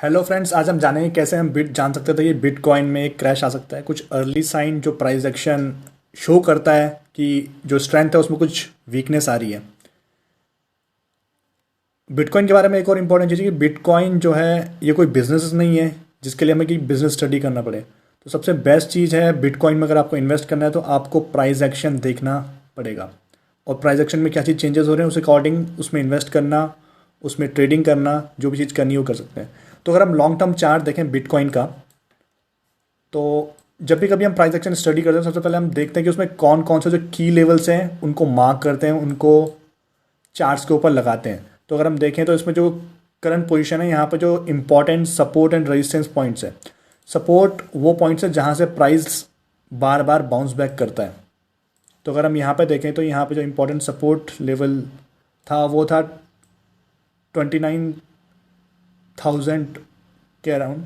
Hello friends, आज हम जानेंगे कैसे हम जान सकते थे कि बिटकॉइन में एक क्रैश आ सकता है। कुछ अर्ली साइन जो प्राइस एक्शन शो करता है कि जो स्ट्रेंथ है उसमें कुछ वीकनेस आ रही है। बिटकॉइन के बारे में एक और इम्पॉर्टेंट चीज़ है कि बिटकॉइन जो है ये कोई बिजनेस नहीं है जिसके लिए हमें कि बिजनेस स्टडी करना पड़े। तो सबसे बेस्ट चीज़ है बिटकॉइन में, अगर आपको इन्वेस्ट करना है तो आपको प्राइस एक्शन देखना पड़ेगा और प्राइस एक्शन में क्या चीज़ चेंजेस हो रहे हैं उस अकॉर्डिंग उसमें इन्वेस्ट करना, उसमें ट्रेडिंग करना, जो भी चीज़ करनी है वो कर सकते हैं। तो अगर हम लॉन्ग टर्म चार्ट देखें बिटकॉइन का, तो जब भी कभी हम प्राइस एक्शन स्टडी करते हैं सबसे पहले हम देखते हैं कि उसमें कौन कौन से जो की लेवल्स हैं उनको मार्क करते हैं, उनको चार्ट्स के ऊपर लगाते हैं। तो अगर हम देखें तो इसमें जो करंट पोजीशन है यहाँ पे जो important support and resistance points है। सपोर्ट वो पॉइंट्स है जहाँ से प्राइस बार बार बाउंस बैक करता है। तो अगर हम यहाँ पे देखें तो यहाँ पे जो इंपॉर्टेंट सपोर्ट लेवल था वो था 29,000 के अराउंड,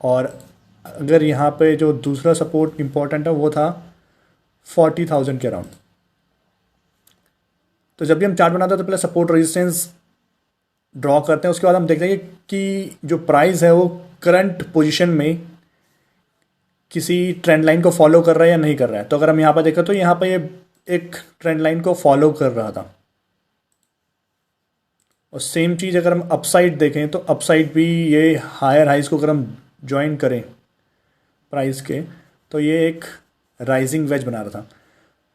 और अगर यहाँ पे जो दूसरा सपोर्ट इम्पोर्टेंट है वो था 40,000 के अराउंड। तो जब भी हम चार्ट बनाते हैं तो पहले सपोर्ट रेजिस्टेंस ड्रॉ करते हैं, उसके बाद हम देखते हैं कि जो प्राइस है वो करंट पोजीशन में किसी ट्रेंड लाइन को फॉलो कर रहा है या नहीं कर रहा है। तो अगर हम यहाँ पर देखें तो यहाँ पर ये एक ट्रेंड लाइन को फॉलो कर रहा था, और सेम चीज़ अगर हम अपसाइड देखें तो अपसाइड भी ये हायर हाइज को अगर हम ज्वाइन करें प्राइस के तो ये एक राइजिंग वेज बना रहा था।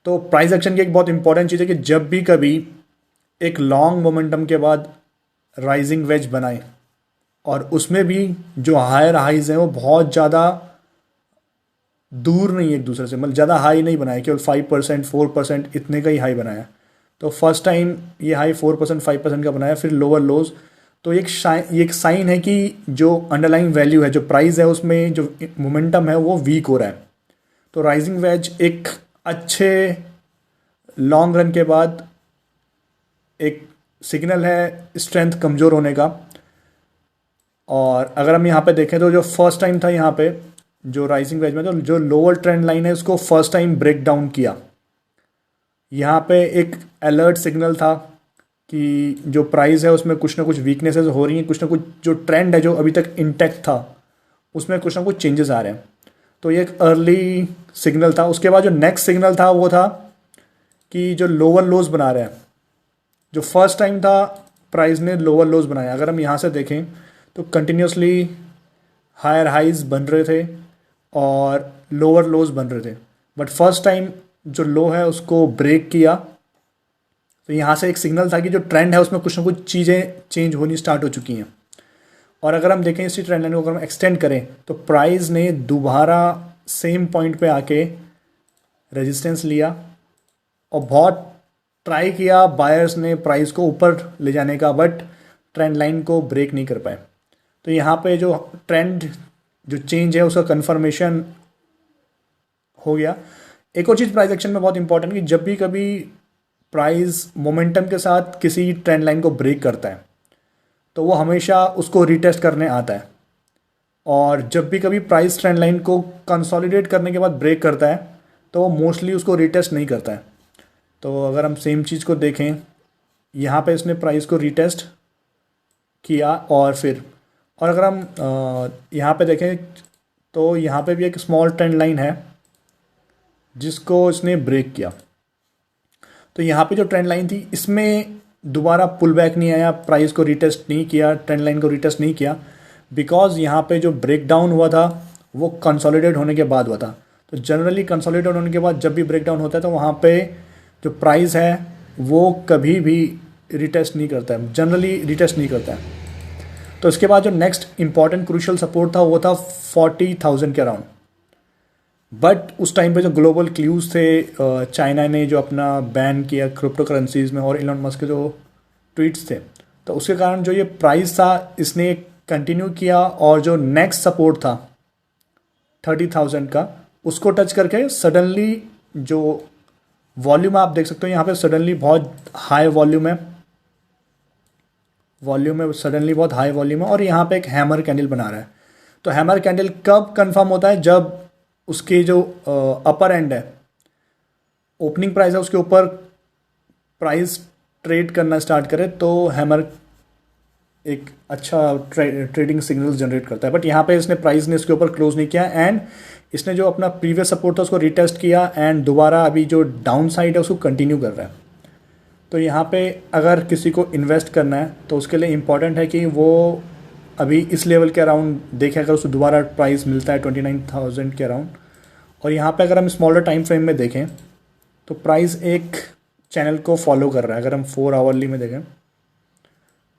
तो प्राइस एक्शन की एक बहुत इंपॉर्टेंट चीज़ है कि जब भी कभी एक लॉन्ग मोमेंटम के बाद राइजिंग वेज बनाए और उसमें भी जो हायर हाइज हैं वो बहुत ज़्यादा दूर नहीं है एक दूसरे से, मतलब ज़्यादा हाई नहीं बनाया, केवल 5% 4% इतने का ही हाई बनाया। तो फर्स्ट टाइम ये हाई 4% 5% का बनाया, फिर लोअर लोज। तो ये एक साइन है कि जो अंडरलाइंग वैल्यू है, जो प्राइस है, उसमें जो मोमेंटम है वो वीक हो रहा है। तो राइजिंग वेज एक अच्छे लॉन्ग रन के बाद एक सिग्नल है स्ट्रेंथ कमज़ोर होने का। और अगर हम यहाँ पे देखें तो जो फर्स्ट टाइम था यहाँ पे जो राइजिंग वेज में, तो जो लोअर ट्रेंड लाइन है उसको फर्स्ट टाइम ब्रेक डाउन किया। यहाँ पे एक अलर्ट सिग्नल था कि जो प्राइस है उसमें कुछ ना कुछ वीकनेसेस हो रही हैं, कुछ ना कुछ जो ट्रेंड है जो अभी तक इंटैक्ट था उसमें कुछ ना कुछ चेंजेस आ रहे हैं। तो ये एक अर्ली सिग्नल था। उसके बाद जो नेक्स्ट सिग्नल था वो था कि जो लोअर लोज बना रहे हैं, जो फर्स्ट टाइम था प्राइस ने लोअर लोज बनाया। अगर हम यहाँ से देखें तो कंटिन्यूसली हायर हाइज बन रहे थे और लोअर लोज बन रहे थे, बट फर्स्ट टाइम जो लो है उसको ब्रेक किया। तो यहाँ से एक सिग्नल था कि जो ट्रेंड है उसमें कुछ ना कुछ चीज़ें चेंज होनी स्टार्ट हो चुकी हैं। और अगर हम देखें इसी ट्रेंड लाइन को अगर हम एक्सटेंड करें तो प्राइस ने दोबारा सेम पॉइंट पे आके रेजिस्टेंस लिया और बहुत ट्राई किया बायर्स ने प्राइस को ऊपर ले जाने का, बट ट्रेंड लाइन को ब्रेक नहीं कर पाए। तो यहाँ पे जो ट्रेंड जो चेंज है उसका कंफर्मेशन हो गया। एक और चीज़ प्राइस एक्शन में बहुत इंपॉर्टेंट कि जब भी कभी प्राइस मोमेंटम के साथ किसी ट्रेंड लाइन को ब्रेक करता है तो वो हमेशा उसको रीटेस्ट करने आता है, और जब भी कभी प्राइस ट्रेंड लाइन को कंसोलिडेट करने के बाद ब्रेक करता है तो वो मोस्टली उसको रीटेस्ट नहीं करता है। तो अगर हम सेम चीज़ को देखें, यहाँ पे इसने प्राइस को रीटेस्ट किया और फिर, और अगर हम यहाँ पे देखें तो यहाँ पे भी एक स्मॉल ट्रेंड लाइन है जिसको इसने ब्रेक किया। तो यहाँ पे जो ट्रेंड लाइन थी इसमें दोबारा पुल बैक नहीं आया, प्राइस को रीटेस्ट नहीं किया, ट्रेंड लाइन को रीटेस्ट नहीं किया, बिकॉज यहाँ पे जो ब्रेक डाउन हुआ था वो कंसोलिडेट होने के बाद हुआ था। तो जनरली कंसोलिडेट होने के बाद जब भी ब्रेक डाउन होता है तो वहाँ पे जो प्राइस है वो कभी भी रीटेस्ट नहीं करता है, जनरली रीटेस्ट नहीं करता है। तो इसके बाद जो नेक्स्ट इंपॉर्टेंट क्रूशियल सपोर्ट था वो था 40,000 के अराउंड, बट उस टाइम पे जो ग्लोबल क्ल्यूज थे, चाइना ने जो अपना बैन किया क्रिप्टो करेंसीज में और इलॉन मस्क के जो ट्वीट्स थे, तो उसके कारण जो ये प्राइस था इसने कंटिन्यू किया, और जो नेक्स्ट सपोर्ट था 30,000 का उसको टच करके सडनली जो वॉल्यूम आप देख सकते हो यहाँ पे सडनली बहुत हाई वॉल्यूम है, सडनली बहुत हाई वॉल्यूम है, और यहाँ पे एक हैमर कैंडल बना रहा है। तो हैमर कैंडल कब कंफर्म होता है? जब उसके जो अपर एंड है, ओपनिंग प्राइस है, उसके ऊपर प्राइस ट्रेड करना स्टार्ट करे तो हैमर एक अच्छा ट्रेडिंग सिग्नल जनरेट करता है। बट यहाँ पे इसने प्राइस ने इसके ऊपर क्लोज नहीं किया एंड इसने जो अपना प्रीवियस सपोर्ट था उसको रीटेस्ट किया एंड दोबारा अभी जो डाउन साइड है उसको कंटिन्यू कर रहा है। तो यहाँ पे अगर किसी को इन्वेस्ट करना है तो उसके लिए इम्पॉर्टेंट है कि वो अभी इस लेवल के अराउंड देखें, अगर उसको दोबारा प्राइस मिलता है 29,000 के अराउंड। और यहाँ पे अगर हम स्मॉलर टाइम फ्रेम में देखें तो प्राइस एक चैनल को फॉलो कर रहा है। अगर हम 4 आवरली में देखें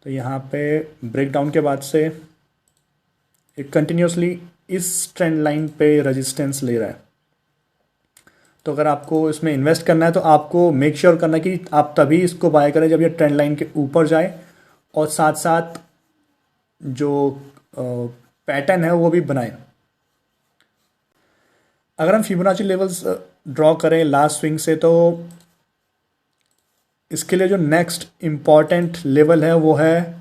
तो यहाँ पे ब्रेकडाउन के बाद से एक कंटिन्यूसली इस ट्रेंड लाइन पे रेजिस्टेंस ले रहा है। तो अगर आपको इसमें इन्वेस्ट करना है तो आपको मेक श्योर करना है कि आप तभी इसको बाय करें जब ये ट्रेंड लाइन के ऊपर जाए और साथ साथ जो पैटर्न है वो भी बनाए। अगर हम फिबोनाची लेवल्स ड्रॉ करें लास्ट स्विंग से तो इसके लिए जो नेक्स्ट इम्पॉर्टेंट लेवल है वो है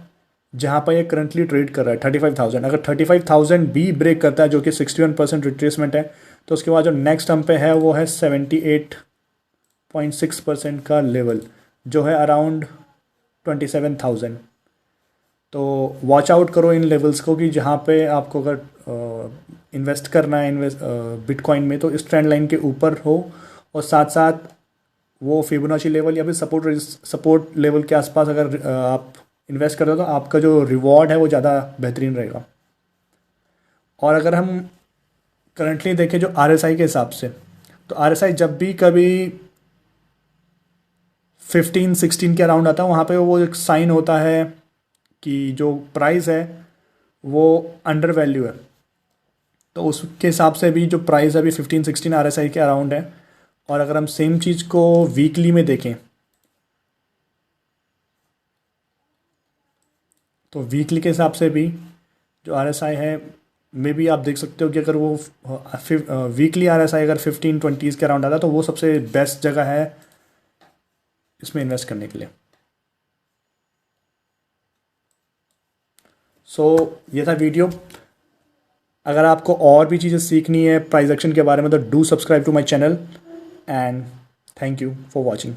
जहाँ पर ये करंटली ट्रेड कर रहा है 35,000। अगर 35,000 भी ब्रेक करता है जो कि 61% रिट्रेसमेंट है तो उसके बाद जो नेक्स्ट हम पे है वो है 78.6% का लेवल जो है अराउंड 27,000। तो वॉच आउट करो इन लेवल्स को कि जहाँ पे आपको अगर इन्वेस्ट करना है बिटकॉइन में तो इस ट्रेंड लाइन के ऊपर हो और साथ साथ वो फिबोनाची लेवल या फिर सपोर्ट लेवल के आसपास अगर आप इन्वेस्ट करते हो तो आपका जो रिवॉर्ड है वो ज़्यादा बेहतरीन रहेगा। और अगर हम करंटली देखें जो RSI के हिसाब से तो RSI जब भी कभी 15-16 के अराउंड आता है वहाँ पे वो एक साइन होता है कि जो प्राइस है वो अंडर वैल्यू है। तो उसके हिसाब से भी जो प्राइस अभी 15-16 RSI के अराउंड है। और अगर हम सेम चीज़ को वीकली में देखें तो वीकली के हिसाब से भी जो RSI है मे भी आप देख सकते हो कि अगर वो वीकली RSI अगर 15-20 के अराउंड आता है तो वो सबसे बेस्ट जगह है इसमें इन्वेस्ट करने के लिए। सो ये था वीडियो। अगर आपको और भी चीज़ें सीखनी है प्राइस एक्शन के बारे में तो do subscribe to my channel and thank you for watching.